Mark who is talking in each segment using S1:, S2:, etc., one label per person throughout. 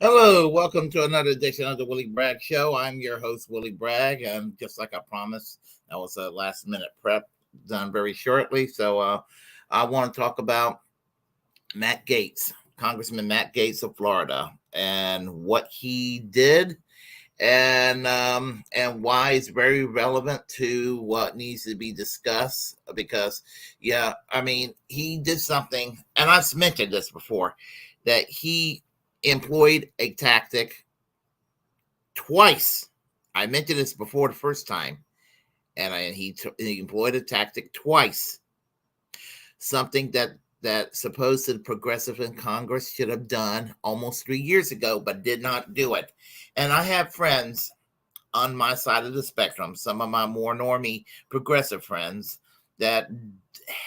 S1: Hello, welcome to another edition of the Willie Bragg Show. I'm your host, Willie Bragg, and just like I promised, that was a last-minute prep done very shortly. So I want to talk about Matt Gaetz, Congressman Matt Gaetz of Florida, and what he did, and why it's very relevant to what needs to be discussed. Because, yeah, I mean, he did something, and I've mentioned this before, that he employed a tactic twice. I mentioned this before the first time, and he employed a tactic twice. Something that supposed progressive in Congress should have done almost 3 years ago, but did not do it. And I have friends on my side of the spectrum, some of my more normie progressive friends, that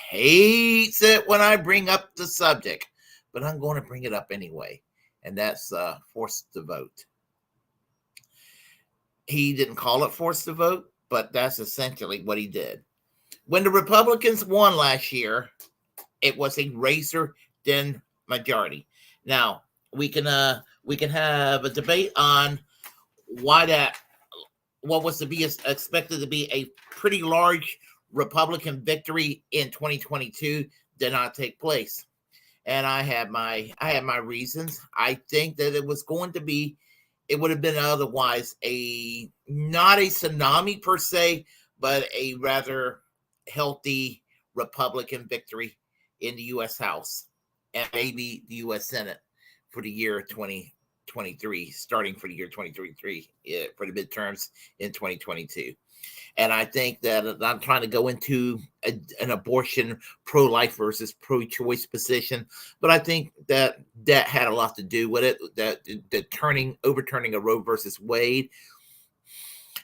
S1: hates it when I bring up the subject, but I'm going to bring it up anyway, and that's forced to vote. He didn't call it forced to vote, but that's essentially what he did. When the Republicans won last year, it was a razor-thin majority. Now we can have a debate on why that, what was to be expected to be a pretty large Republican victory in 2022 did not take place, and I had my reasons. I think that it would have been otherwise not a tsunami per se, but a rather healthy Republican victory in the U.S. House and maybe the U.S. Senate for the year 2023, starting for the year 2023 for the midterms in 2022. And I think that I'm not trying to go into an abortion pro-life versus pro-choice position, but I think that had a lot to do with it. That the overturning of Roe versus Wade,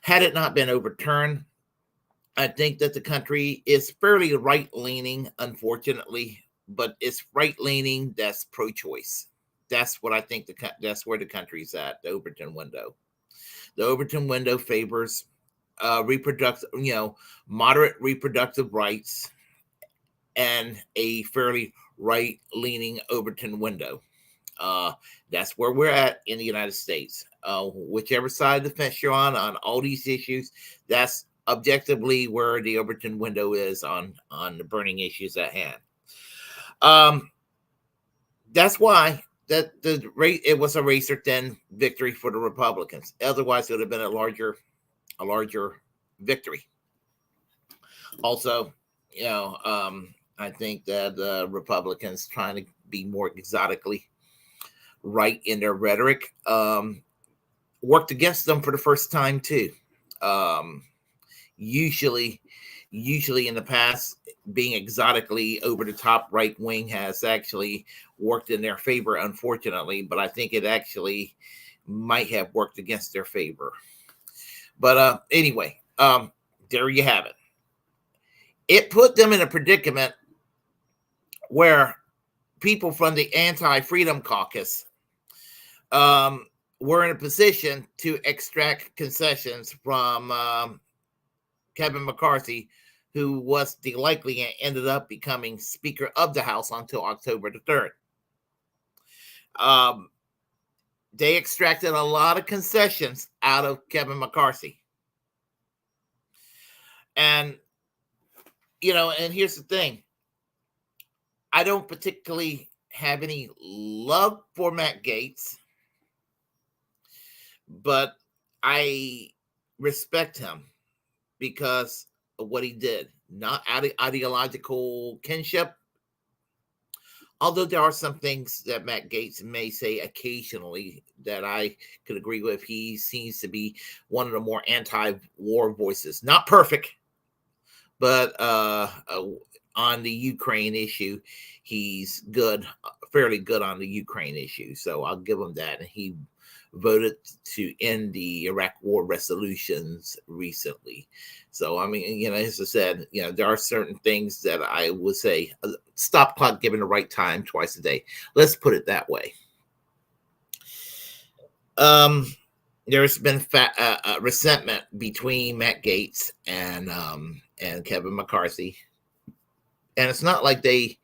S1: had it not been overturned, I think that the country is fairly right-leaning, unfortunately, but it's right-leaning that's pro-choice. That's what I think. That's where the country's at. The Overton window. The Overton window favors moderate reproductive rights and a fairly right-leaning Overton window. That's where we're at in the United States. Whichever side of the fence you're on all these issues, that's objectively where the Overton window is on the burning issues at hand. That's why that it was a razor-thin victory for the Republicans. Otherwise, it would have been a larger victory. Also, I think that the Republicans trying to be more exotically right in their rhetoric worked against them for the first time too. Usually in the past, being exotically over the top right wing has actually worked in their favor, unfortunately, but I think it actually might have worked against their favor. But anyway, there you have it. It put them in a predicament where people from the anti-freedom caucus were in a position to extract concessions from Kevin McCarthy, who was likely and ended up becoming Speaker of the House until October the 3rd. They extracted a lot of concessions out of Kevin McCarthy. And, and here's the thing. I don't particularly have any love for Matt Gaetz, but I respect him because of what he did, not ideological kinship. Although there are some things that Matt Gaetz may say occasionally that I could agree with. He seems to be one of the more anti-war voices. Not perfect, but on the Ukraine issue, he's good, fairly good on the Ukraine issue. So I'll give him that. And he voted to end the Iraq war resolutions recently. So, I mean, as I said, there are certain things that I would say, stop clock given the right time twice a day. Let's put it that way. There's been resentment between Matt Gaetz and Kevin McCarthy. And it's not like they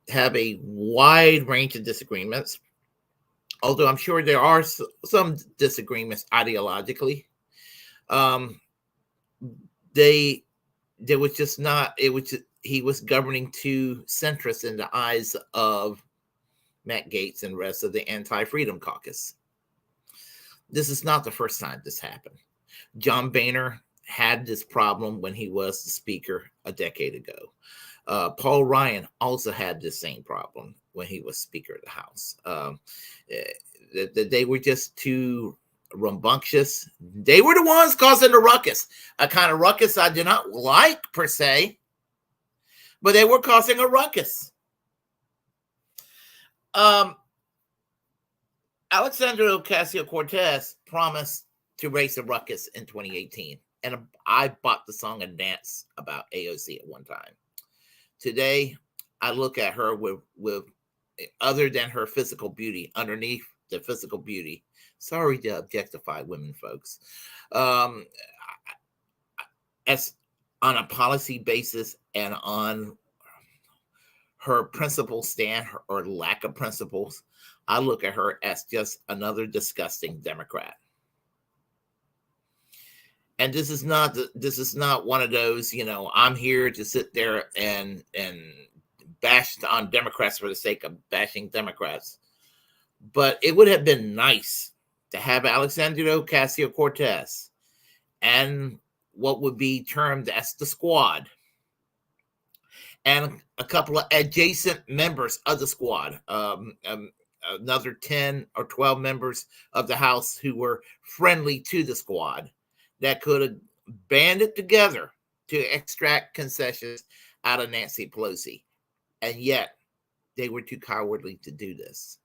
S1: have a wide range of disagreements, although I'm sure there are some disagreements ideologically. He was governing too centrist in the eyes of Matt Gaetz and the rest of the anti-freedom caucus. This is not the first time this happened. John Boehner had this problem when he was the speaker a decade ago. Paul Ryan also had the same problem when he was Speaker of the House. They were just too rambunctious. They were the ones causing the ruckus, a kind of ruckus I do not like per se, but they were causing a ruckus. Alexandria Ocasio-Cortez promised to raise a ruckus in 2018. And I bought the song and danced about AOC at one time. Today, I look at her with other than her physical beauty, underneath the physical beauty. Sorry to objectify women, folks. As on a policy basis and on her principle stand or lack of principles, I look at her as just another disgusting Democrat. And this is not one of those, I'm here to sit there and bash on Democrats for the sake of bashing Democrats. But it would have been nice to have Alexandria Ocasio-Cortez and what would be termed as the squad, and a couple of adjacent members of the squad, another 10 or 12 members of the House who were friendly to the squad, that could have banded together to extract concessions out of Nancy Pelosi. And yet, they were too cowardly to do this.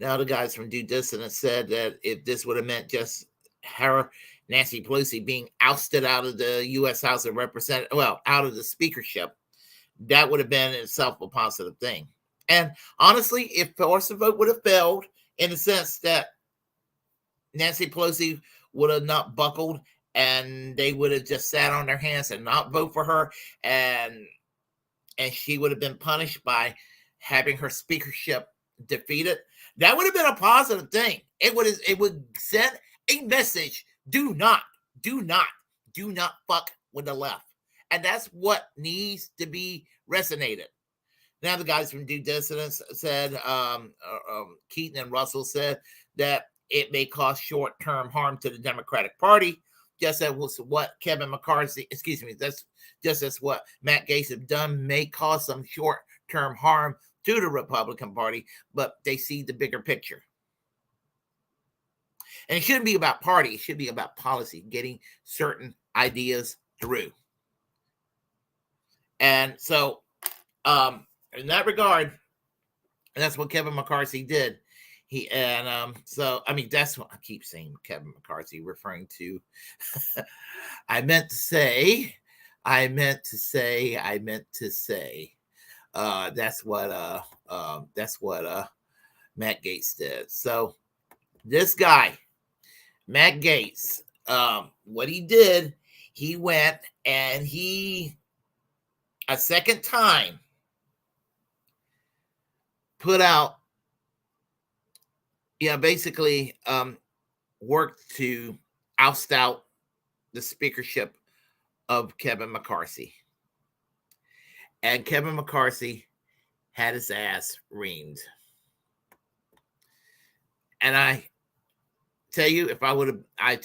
S1: Now, the guys from Due Dissidence said that if this would have meant just her, Nancy Pelosi, being ousted out of the U.S. House of Representatives, out of the speakership, that would have been in itself a positive thing. And honestly, if force of vote would have failed, in the sense that Nancy Pelosi would have not buckled and they would have just sat on their hands and not vote for her, and she would have been punished by having her speakership defeated, that would have been a positive thing. It would send a message: do not fuck with the left. And that's what needs to be resonated. Now, the guys from Due Dissidence said, Keaton and Russell said that it may cause short-term harm to the Democratic Party, just as was what Kevin McCarthy, that's just as what Matt Gaetz have done, may cause some short-term harm to the Republican Party, but they see the bigger picture. And it shouldn't be about party. It should be about policy, getting certain ideas through. And so, in that regard, that's what Kevin McCarthy did. That's what I keep saying, Kevin McCarthy, referring to. I meant to say. That's what Matt Gaetz did. So this guy, Matt Gaetz, what he did, he went and he a second time put out, basically worked to oust out the speakership of Kevin McCarthy. And Kevin McCarthy had his ass reamed. And I tell you, I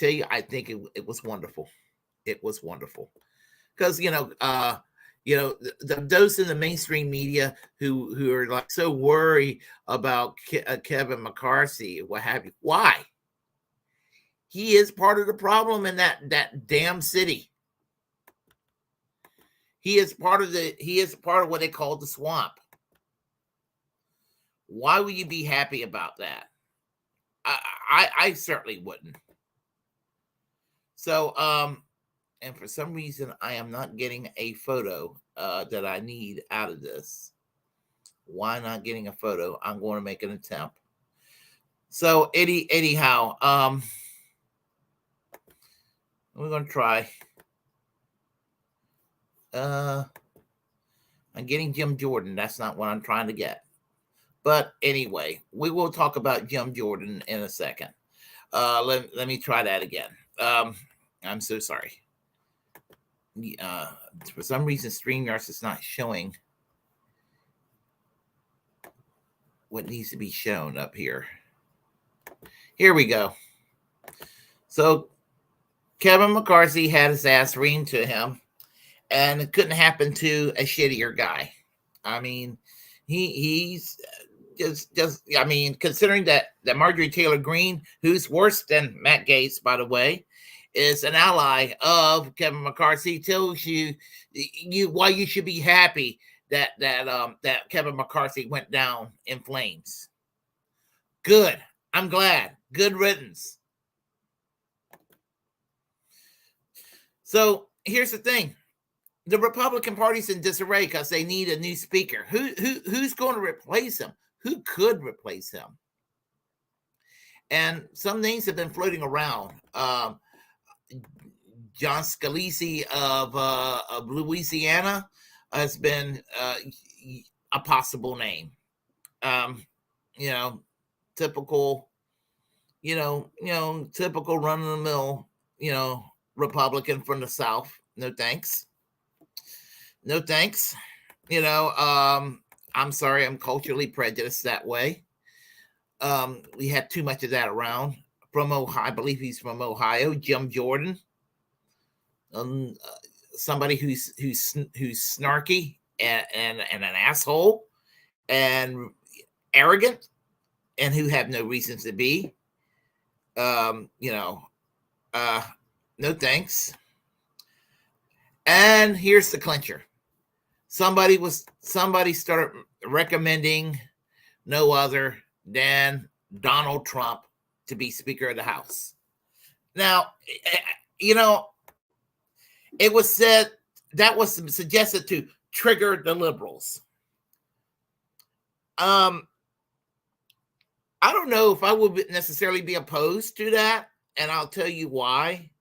S1: think it was wonderful. It was wonderful. Because, those in the mainstream media who are like so worried about Kevin McCarthy, what have you. Why? He is part of the problem in that damn city. He is part of what they call the swamp. Why would you be happy about that? I certainly wouldn't. So, and for some reason, I am not getting a photo that I need out of this. Why not getting a photo? I'm going to make an attempt. So, anyhow, we're going to try. I'm getting Jim Jordan. That's not what I'm trying to get. But anyway, we will talk about Jim Jordan in a second. Let me try that again. I'm so sorry. For some reason, StreamYard is not showing what needs to be shown up here. Here we go. So Kevin McCarthy had his ass reamed to him, and it couldn't happen to a shittier guy. I mean, he's just considering that Marjorie Taylor Greene, who's worse than Matt Gaetz, by the way, is an ally of Kevin McCarthy, tells you why you should be happy that Kevin McCarthy went down in flames. Good. I'm glad. Good riddance. So here's the thing. The Republican Party's in disarray because they need a new speaker. Who's going to replace him? Who could replace him? And some names have been floating around. John Scalise of Louisiana has been a possible name. Typical, typical run-of-the-mill, Republican from the South. No thanks. No thanks. I'm sorry, I'm culturally prejudiced that way. We had too much of that around. From Ohio, I believe he's from Ohio. Jim Jordan, somebody who's snarky and an asshole and arrogant, and who have no reasons to be. No thanks. And here's the clincher. Somebody started recommending no other than Donald Trump to be Speaker of the House. Now, it was said that was suggested to trigger the liberals. I don't know if I would necessarily be opposed to that, and I'll tell you why.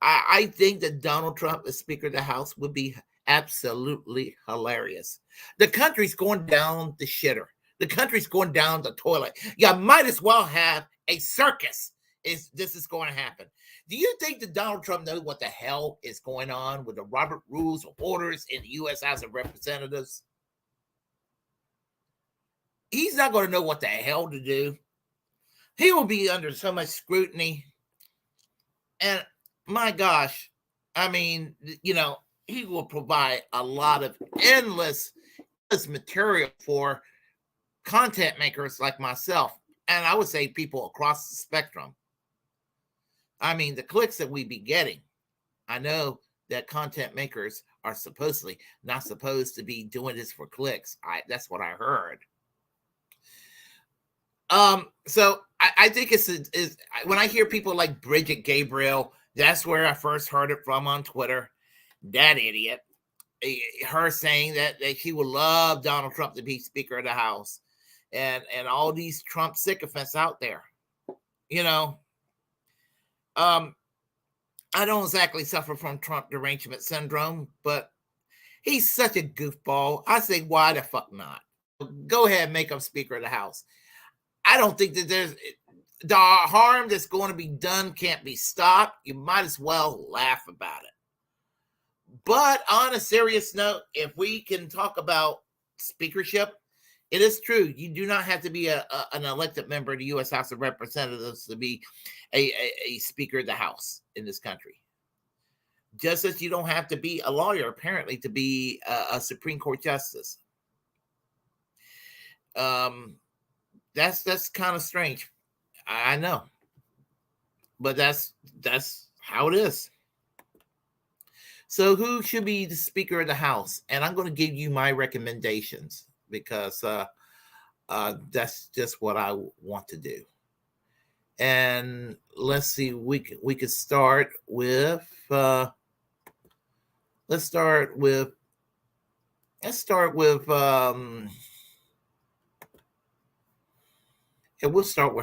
S1: I think that Donald Trump as Speaker of the House would be absolutely hilarious. The country's going down the shitter. The country's going down the toilet. You might as well have a circus if this is going to happen. Do you think that Donald Trump knows what the hell is going on with the Robert Rules of Orders in the U.S. House of Representatives? He's not going to know what the hell to do. He will be under so much scrutiny. And my gosh, I mean, he will provide a lot of endless material for content makers like myself. And I would say people across the spectrum. I mean, the clicks that we be getting. I know that content makers are supposedly not supposed to be doing this for clicks. That's what I heard. So I think it's when I hear people like Bridget Gabriel, that's where I first heard it from on Twitter. That idiot, her saying that she would love Donald Trump to be Speaker of the House, and all these Trump sycophants out there. I don't exactly suffer from Trump derangement syndrome, but he's such a goofball. I say, why the fuck not? Go ahead and make him Speaker of the House. I don't think that there's the harm that's going to be done can't be stopped. You might as well laugh about it. But on a serious note, if we can talk about speakership, it is true. You do not have to be an elected member of the U.S. House of Representatives to be a Speaker of the House in this country. Just as you don't have to be a lawyer, apparently, to be a Supreme Court justice. That's kind of strange. I know. But that's how it is. So who should be the Speaker of the House? And I'm going to give you my recommendations because that's just what I want to do. And let's see, we could start with we'll start with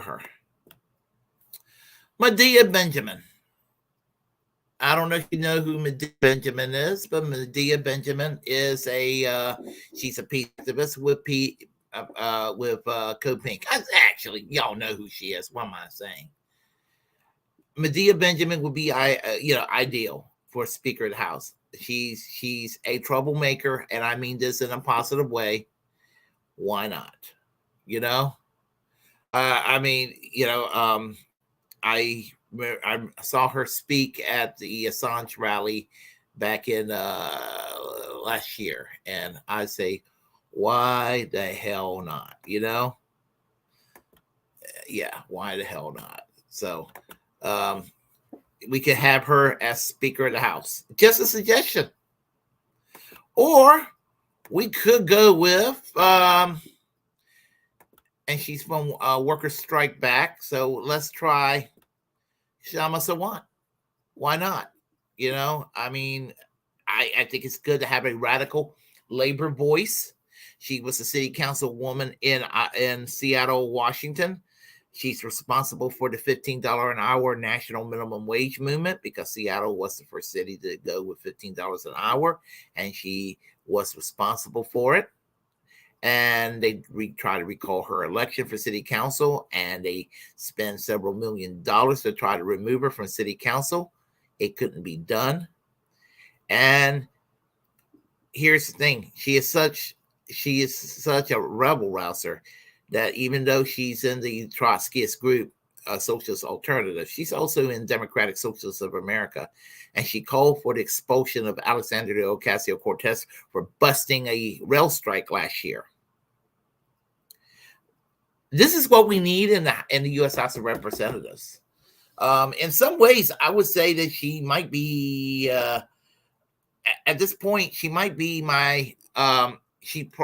S1: her. Medea Benjamin. I don't know if you know who Medea Benjamin is, but Medea Benjamin is she's a peace activist with Code Pink. Actually, y'all know who she is. What am I saying? Medea Benjamin would be ideal for Speaker of the House. She's a troublemaker, and I mean this in a positive way. Why not? I saw her speak at the Assange rally back in last year, and I say, why the hell not? Yeah, why the hell not? So we could have her as Speaker of the House. Just a suggestion. Or we could go with, and she's from Workers Strike Back, so let's try Shama Sawant. Why not? I mean, I think it's good to have a radical labor voice. She was a city councilwoman in Seattle, Washington. She's responsible for the $15 an hour national minimum wage movement because Seattle was the first city to go with $15 an hour, and she was responsible for it. And they try to recall her election for city council, and they spend several $1 million to try to remove her from city council. It couldn't be done. And here's the thing: she is such a rebel rouser that even though she's in the Trotskyist group, Socialist Alternative, she's also in Democratic Socialists of America, and she called for the expulsion of Alexandria Ocasio-Cortez for busting a rail strike last year. This is what we need in the U.S. House of Representatives. In some ways, I would say that she might be, at this point, she might be my.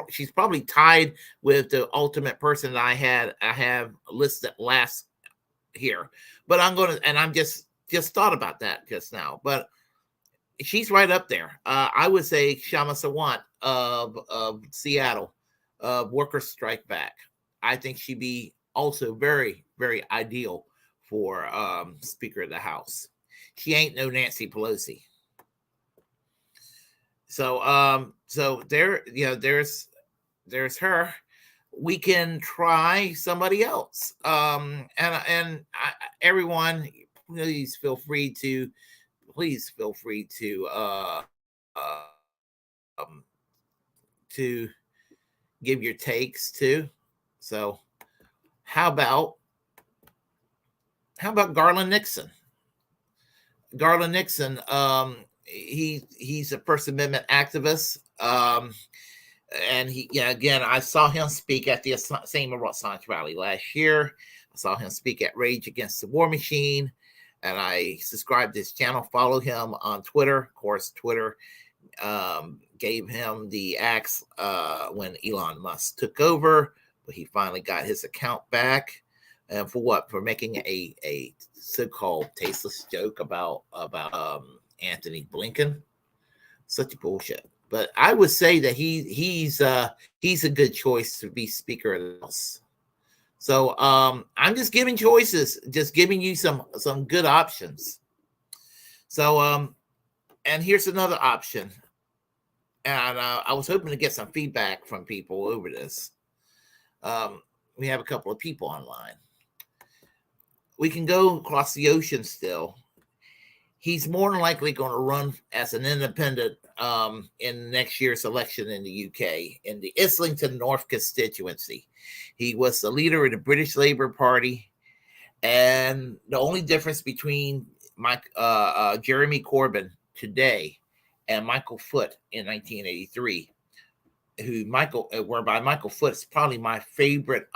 S1: She's probably tied with the ultimate person that I have listed last here. But I'm just thought about that just now. But she's right up there. I would say Kshama Sawant of Seattle, Workers Strike Back. I think she'd be also very, very ideal for Speaker of the House. She ain't no Nancy Pelosi. So there's her. We can try somebody else. Everyone, please feel free to give your takes too. So how about Garland Nixon? Garland Nixon, he's a First Amendment activist. And again, I saw him speak at the same Assange rally last year. I saw him speak at Rage Against the War Machine, and I subscribed to his channel, follow him on Twitter. Of course, Twitter gave him the axe when Elon Musk took over, but he finally got his account back. And for what? For making a so-called tasteless joke about Anthony Blinken. Such bullshit. But I would say that he's a good choice to be Speaker of the House. So I'm just giving choices, just giving you some good options. So and here's another option. And I was hoping to get some feedback from people over this. We have a couple of people online. We can go across the ocean still. He's more than likely going to run as an independent in next year's election in the UK, in the Islington North constituency. He was the leader of the British Labour Party. And the only difference between Jeremy Corbyn today and Michael Foot in 1983, whereby Michael Foot is probably my favorite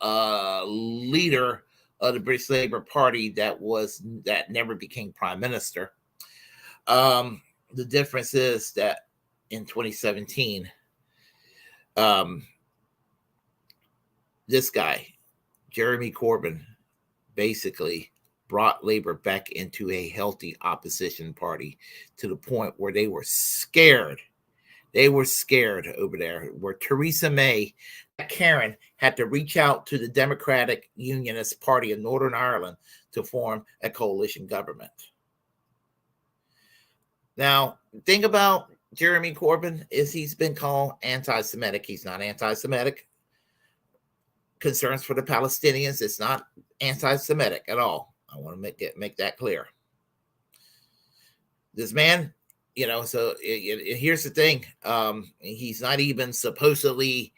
S1: leader of the British Labour Party that never became prime minister. The difference is that in 2017, this guy, Jeremy Corbyn, basically brought Labour back into a healthy opposition party to the point where they were scared. They were scared over there, where Theresa May, Karen, had to reach out to the Democratic Unionist Party of Northern Ireland to form a coalition government. Now, the thing about Jeremy Corbyn is he's been called anti-Semitic. He's not anti-Semitic. Concerns for the Palestinians, it's not anti-Semitic at all. I want to make that clear. This man, so here's the thing. He's not even supposedly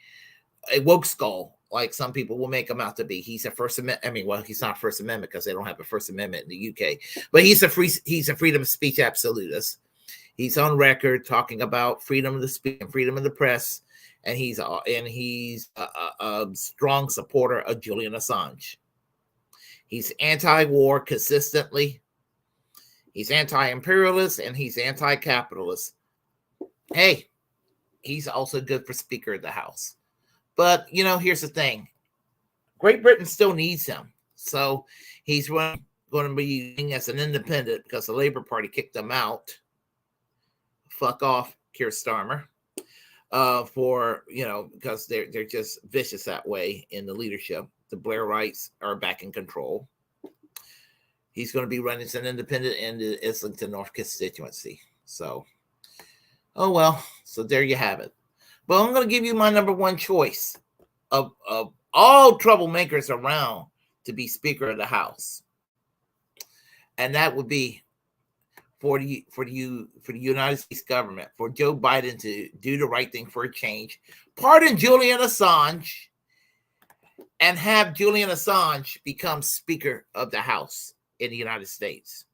S1: a woke skull, like some people will make him out to be. He's a First Amendment. He's not First Amendment because they don't have a First Amendment in the UK. But he's a freedom of speech absolutist. He's on record talking about freedom of the speech and freedom of the press, and he's a strong supporter of Julian Assange. He's anti-war consistently. He's anti-imperialist and he's anti-capitalist. Hey, he's also good for Speaker of the House. But, here's the thing. Great Britain still needs him. So he's running going to be using as an independent because the Labor Party kicked them out. Fuck off, Keir Starmer. Because they're just vicious that way in the leadership. The Blairites are back in control. He's going to be running as an independent in the Islington North constituency. So, oh well. So there you have it. But I'm going to give you my number one choice of all troublemakers around to be Speaker of the House, and that would be for the United States government, for Joe Biden to do the right thing for a change, pardon Julian Assange, and have Julian Assange become Speaker of the House in the United States.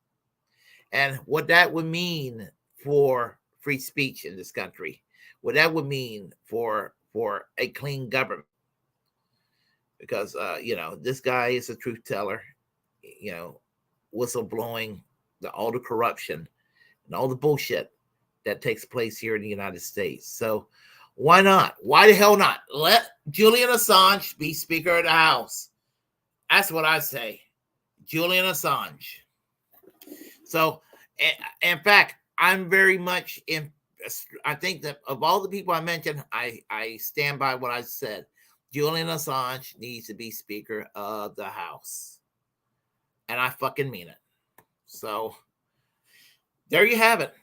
S1: And what that would mean for free speech in this country, what that would mean for a clean government. Because, this guy is a truth teller, whistleblowing all the corruption and all the bullshit that takes place here in the United States. So why not? Why the hell not? Let Julian Assange be Speaker of the House. That's what I say. Julian Assange. So, in fact, I'm very much I think that of all the people I mentioned, I stand by what I said. Julian Assange needs to be Speaker of the House. And I fucking mean it. So, there you have it.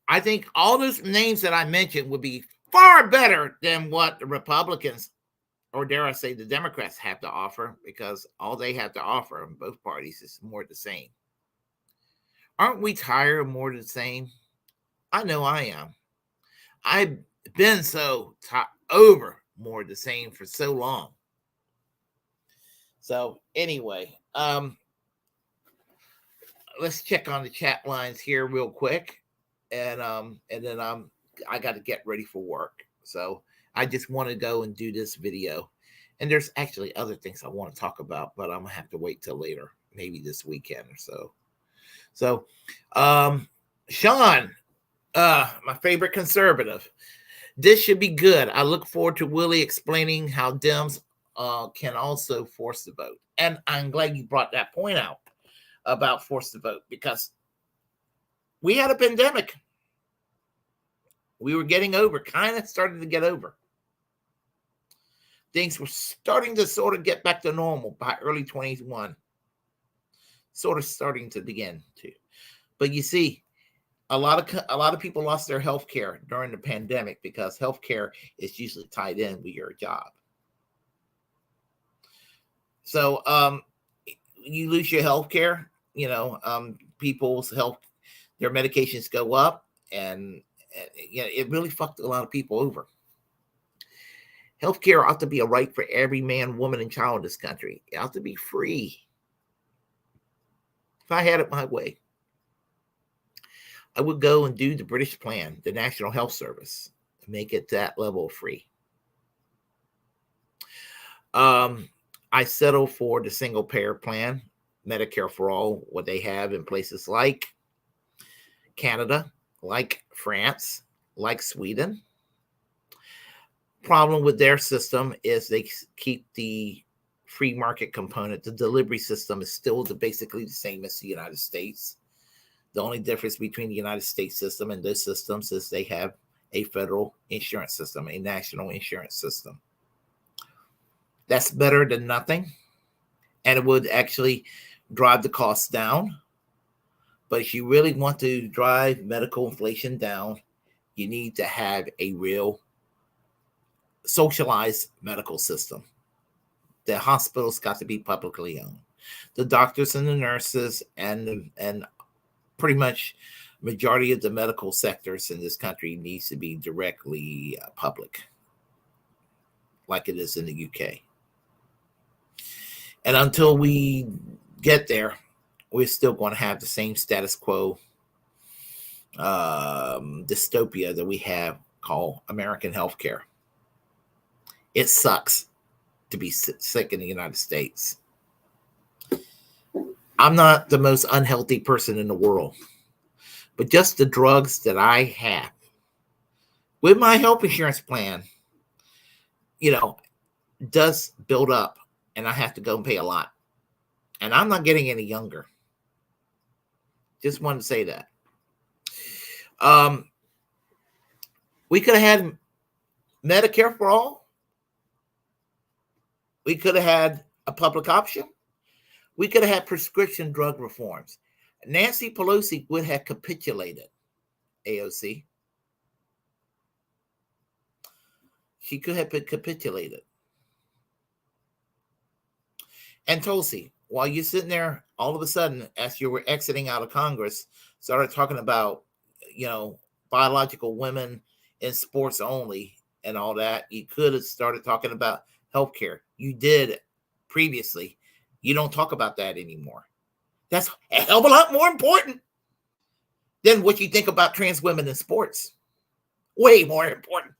S1: I think all those names that I mentioned would be far better than what the Republicans, or dare I say the Democrats, have to offer, because all they have to offer in both parties is more of the same. Aren't we tired of more of the same? I know I am. I've been so over more of the same for so long. So anyway, let's check on the chat lines here real quick, and then I got to get ready for work. So I just want to go and do this video, and there's actually other things I want to talk about, but I'm gonna have to wait till later, maybe this weekend or so. So, Sean, my favorite conservative. This should be good. I look forward to Willie explaining how Dems can also force the vote. And I'm glad you brought that point out about force the vote, because we had a pandemic. We were getting over, kind of started to get over. Things were starting to sort of get back to normal by early 21. Sort of starting to begin to. But you see, a lot of people lost their health care during the pandemic, because health care is usually tied in with your job. So you lose your health care, people's health, their medications go up, and it really fucked a lot of people over. Healthcare ought to be a right for every man, woman, and child in this country. It ought to be free. If I had it my way, I would go and do the British plan, the National Health Service, and make it that level of free. I settle for the single payer plan, Medicare for all, what they have in places like Canada, like France, like Sweden. Problem with their system is they keep the free market component. The delivery system is still basically the same as the United States. The only difference between the United States system and those systems is they have a federal insurance system, a national insurance system. That's better than nothing, and it would actually drive the costs down. But if you really want to drive medical inflation down, you need to have a real socialized medical system. The hospitals got to be publicly owned. The doctors and the nurses and pretty much majority of the medical sectors in this country needs to be directly public, like it is in the UK. And until we get there, we're still going to have the same status quo dystopia that we have called American healthcare. It sucks to be sick in the United States. I'm not the most unhealthy person in the world, but just the drugs that I have with my health insurance plan, does build up, and I have to go and pay a lot. And I'm not getting any younger. Just wanted to say that. We could have had Medicare for all. We could have had a public option. We could have had prescription drug reforms. Nancy Pelosi would have capitulated, AOC. She could have capitulated. And Tulsi, while you're sitting there, all of a sudden, as you were exiting out of Congress, started talking about, biological women in sports only and all that. You could have started talking about healthcare. You did previously. You don't talk about that anymore. That's a hell of a lot more important than what you think about trans women in sports. Way more important.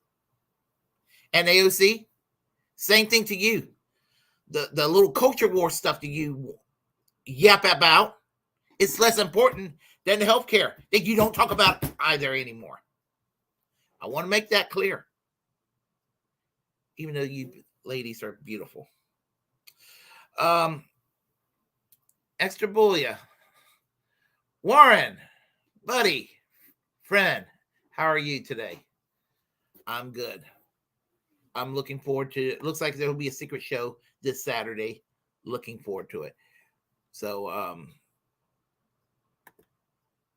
S1: And AOC, same thing to you. The little culture war stuff that you yap about, it's less important than the healthcare that you don't talk about either anymore. I want to make that clear. Even though you ladies are beautiful. Extra Bullia. Warren, buddy, friend, how are you today? I'm good. I'm looking forward to it. Looks like there will be a secret show this Saturday. Looking forward to it. So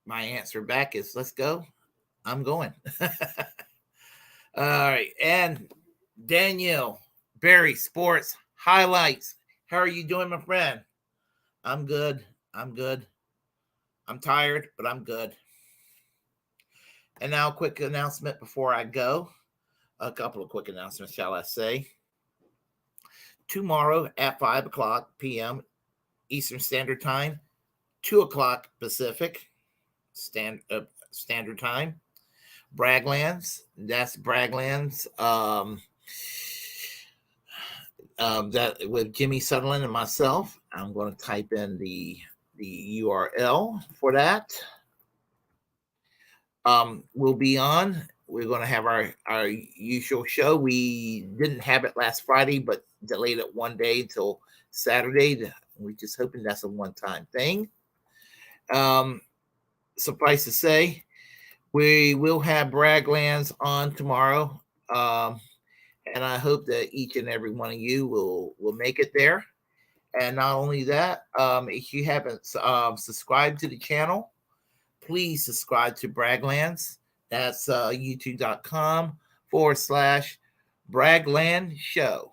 S1: my answer back is let's go. I'm going. All right. And Danielle, Barry Sports Highlights. How are you doing, my friend? I'm good. I'm tired, but I'm good. And now a quick announcement before I go. A couple of quick announcements, shall I say. Tomorrow at 5 o'clock p.m. Eastern Standard Time, 2 o'clock Pacific Standard Time. Braglands. That's Braglands. That with Jimi Sunderland and myself. I'm going to type in the URL for that. We'll be on. We're going to have our usual show. We didn't have it last Friday, but delayed it one day until Saturday. We're just hoping that's a one-time thing. Suffice to say, we will have Braglands on tomorrow. And I hope that each and every one of you will make it there. And not only that, if you haven't subscribed to the channel, please subscribe to Braglands. That's youtube.com/Bragland Show.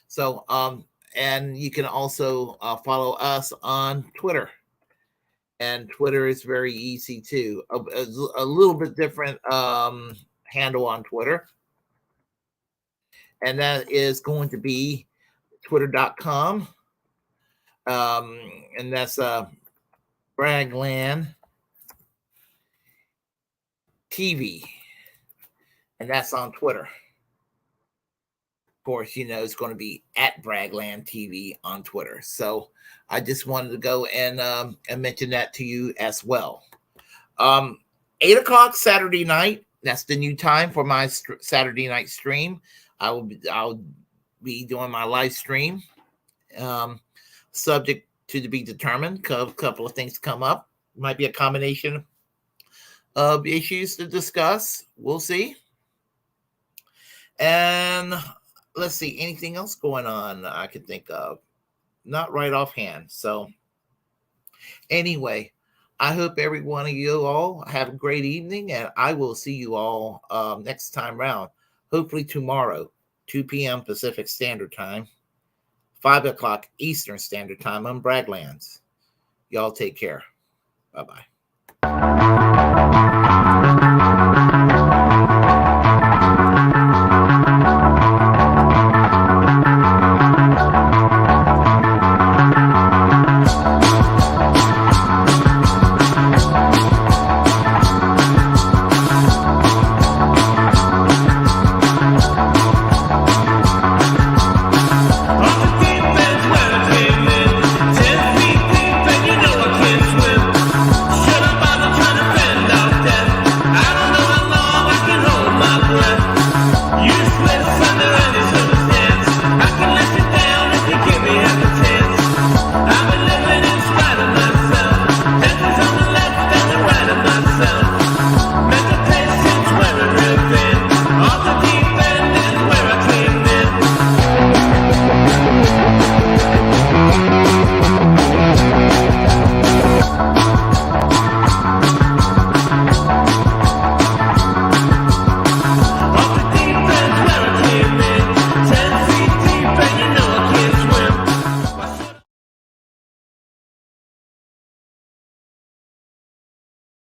S1: So, and you can also follow us on Twitter. And Twitter is very easy too. A little bit different handle on Twitter. And that is going to be twitter.com. And that's Bragland TV. And that's on Twitter. Of course, it's going to be at Bragland TV on Twitter. So I just wanted to go and mention that to you as well. 8 o'clock Saturday night. That's the new time for my Saturday night stream. I'll be doing my live stream. Subject to be determined. A couple of things come up. Might be a combination of issues to discuss. We'll see. And let's see, anything else going on I could think of? Not right offhand. So anyway, I hope every one of you all have a great evening, and I will see you all next time round. Hopefully tomorrow, 2 p.m. Pacific Standard Time, 5 o'clock Eastern Standard Time on Braglands. Y'all take care. Bye-bye.